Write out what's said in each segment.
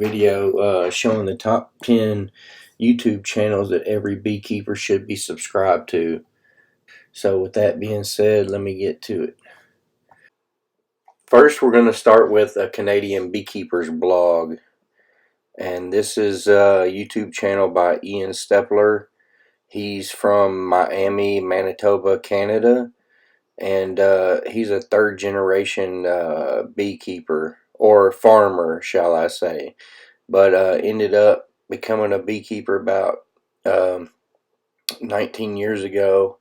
video showing the top 10 YouTube channels that every beekeeper should be subscribed to. So with that being said, let me get to it. First, we're going to start with a Canadian Beekeepers blog. And this is a YouTube channel by Ian Stepler. He's from Miami, Manitoba, Canada. And he's a third generation beekeeper, or farmer, shall I say. But ended up becoming a beekeeper about 19 years ago.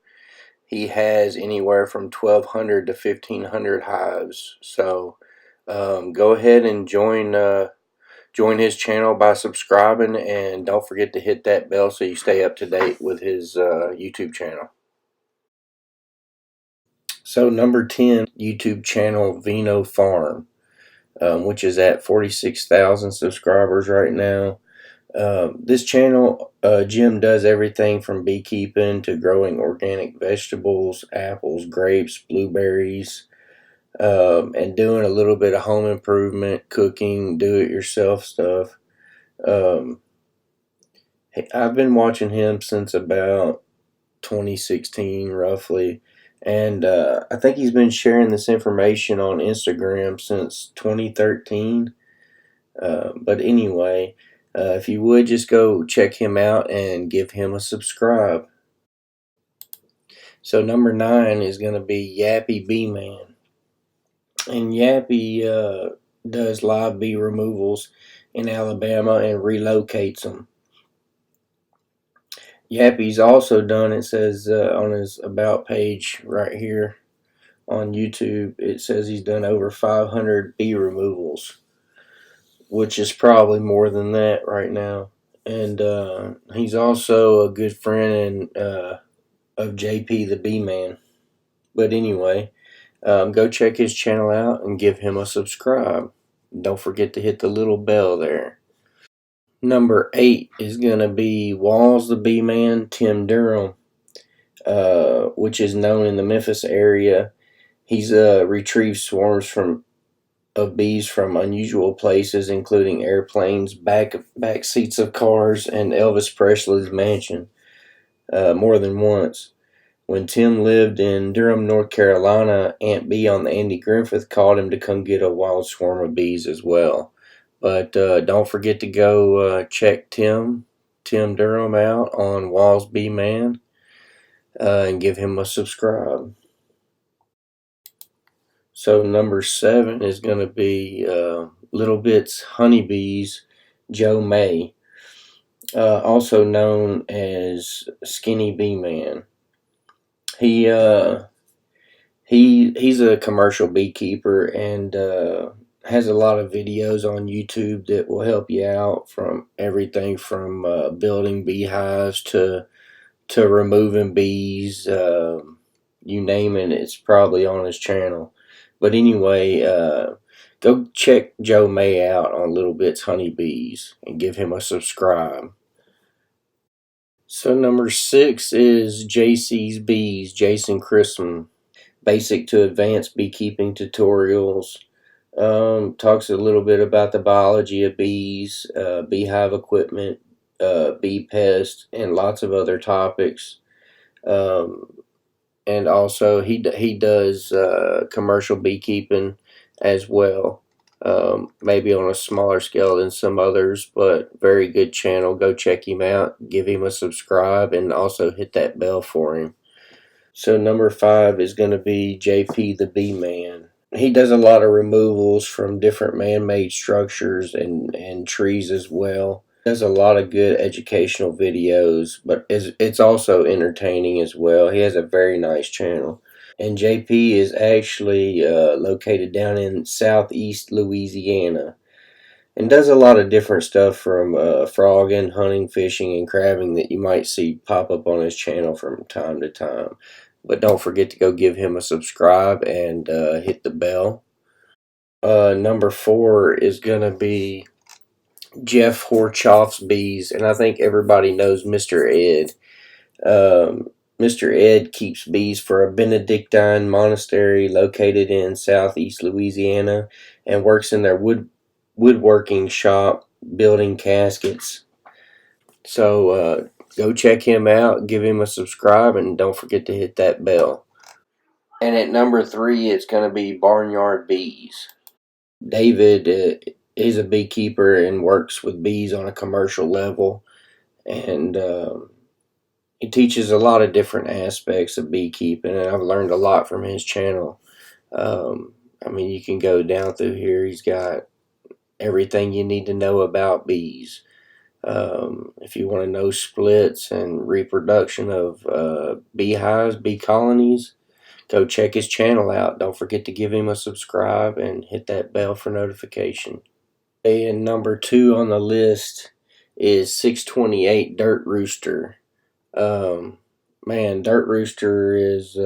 He has anywhere from 1,200 to 1,500 hives. So go ahead and join his channel by subscribing, and don't forget to hit that bell so you stay up to date with his YouTube channel. So number 10, YouTube channel Vino Farm, which is at 46,000 subscribers right now. This channel, Jim does everything from beekeeping to growing organic vegetables, apples, grapes, blueberries, and doing a little bit of home improvement, cooking, do-it-yourself stuff. I've been watching him since about 2016, roughly. And I think he's been sharing this information on Instagram since 2013. But anyway, if you would, just go check him out and give him a subscribe. So number 9 is going to be Yappy Bee Man. And Yappy does live bee removals in Alabama and relocates them. Yappy's also done, it says on his about page right here on YouTube, it says he's done over 500 bee removals, which is probably more than that right now. And he's also a good friend of JPthebeeman. But anyway, go check his channel out and give him a subscribe. Don't forget to hit the little bell there. Number 8 is going to be Walls the Bee Man, Tim Durham, which is known in the Memphis area. He's retrieved swarms of bees from unusual places, including airplanes, back seats of cars, and Elvis Presley's mansion, more than once. When Tim lived in Durham, North Carolina, Aunt Bee on the Andy Griffith called him to come get a wild swarm of bees as well. But don't forget to go check Tim Durham out on Walls Bee Man and give him a subscribe. So number 7 is going to be Little Bits Honeybees, Joe May, also known as Skinny Bee Man. He's a commercial beekeeper and has a lot of videos on YouTube that will help you out, from everything from building beehives to removing bees. You name it, it's probably on his channel. But anyway, go check Joe May out on Little Bits Honeybees and give him a subscribe. So number 6 is JC's Bees, Jason Chrisman. Basic to advanced beekeeping tutorials. Talks a little bit about the biology of bees, beehive equipment, bee pests, and lots of other topics. And also he does commercial beekeeping as well, maybe on a smaller scale than some others, but very good channel. Go check him out, give him a subscribe, and also hit that bell for him. So number 5 is going to be JPthebeeman. He does a lot of removals from different man-made structures and trees as well. Does a lot of good educational videos, but it's also entertaining as well. He has a very nice channel. And JP is actually located down in southeast Louisiana, and does a lot of different stuff, from frogging, hunting, fishing, and crabbing that you might see pop up on his channel from time to time. But don't forget to go give him a subscribe and hit the bell. Number 4 is going to be Jeff Horchoff's Bees, and I think everybody knows Mr. Ed. Mr. Ed keeps bees for a Benedictine monastery located in southeast Louisiana, and works in their woodworking shop building caskets. So go check him out, give him a subscribe, and don't forget to hit that bell. And at number 3, it's going to be Barnyard Bees. David is a beekeeper and works with bees on a commercial level, and he teaches a lot of different aspects of beekeeping, and I've learned a lot from his channel. I mean, you can go down through here. He's got everything you need to know about bees. If you want to know splits and reproduction of beehives, bee colonies, go check his channel out. Don't forget to give him a subscribe and hit that bell for notification. And number 2 on the list is 628 Dirtrooster. Man, Dirtrooster is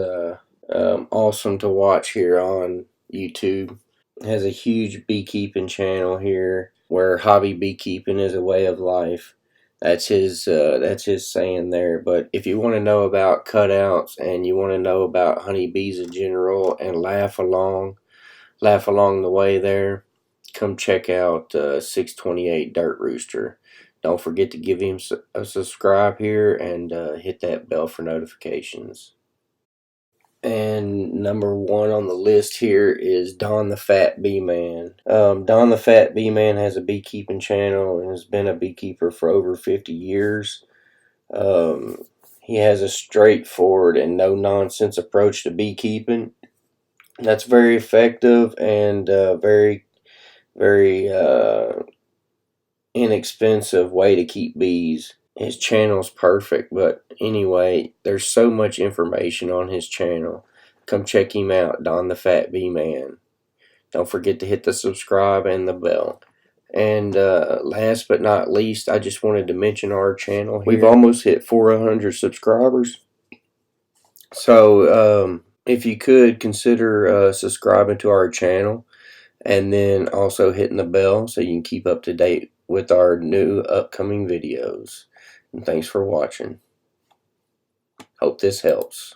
awesome to watch here on YouTube. Has a huge beekeeping channel here where hobby beekeeping is a way of life. That's his saying there. But if you want to know about cutouts and you want to know about honeybees in general and laugh along the way there, come check out 628 Dirtrooster. Don't forget to give him a subscribe here and hit that bell for notifications. And number 1 on the list here is Don the Fat Bee Man. Don the Fat Bee Man has a beekeeping channel and has been a beekeeper for over 50 years. He has a straightforward and no nonsense approach to beekeeping that's very effective and very inexpensive way to keep bees. His channel's perfect, but anyway, there's so much information on his channel. Come check him out, Don the Fat Bee Man. Don't forget to hit the subscribe and the bell. And last but not least, I just wanted to mention our channel here. We've almost hit 400 subscribers. So if you could consider subscribing to our channel and then also hitting the bell so you can keep up to date with our new upcoming videos. And thanks for watching. Hope this helps.